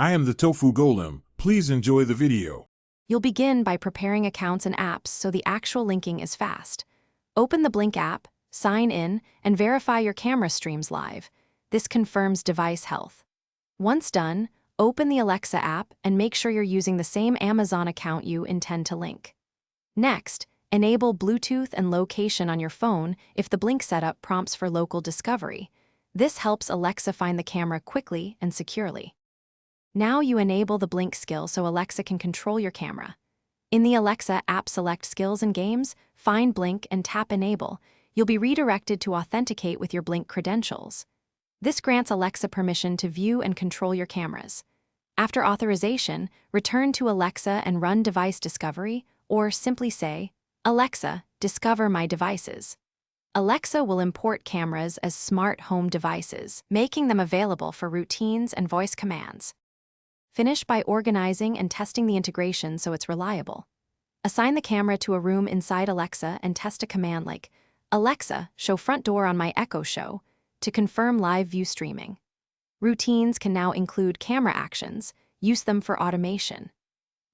I am the Tofu Golem. Please enjoy the video. You'll begin by preparing accounts and apps so the actual linking is fast. Open the Blink app, sign in, and verify your camera streams live. This confirms device health. Once done, open the Alexa app and make sure you're using the same Amazon account you intend to link. Next, enable Bluetooth and location on your phone if the Blink setup prompts for local discovery. This helps Alexa find the camera quickly and securely. Now you enable the Blink skill so Alexa can control your camera. In the Alexa app, select Skills and Games, find Blink, and tap Enable. You'll be redirected to authenticate with your Blink credentials. This grants Alexa permission to view and control your cameras. After authorization, return to Alexa and run device discovery, or simply say, "Alexa, discover my devices." Alexa will import cameras as smart home devices, making them available for routines and voice commands. Finish by organizing and testing the integration so it's reliable. Assign the camera to a room inside Alexa and test a command like, "Alexa, show front door on my Echo Show," to confirm live view streaming. Routines can now include camera actions. Use them for automation.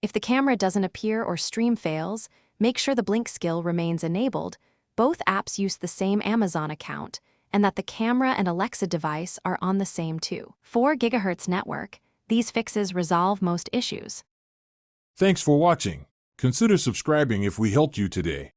If the camera doesn't appear or stream fails, make sure the Blink skill remains enabled, both apps use the same Amazon account, and that the camera and Alexa device are on the same 2.4 GHz network. These fixes resolve most issues. Thanks for watching. Consider subscribing if we helped you today.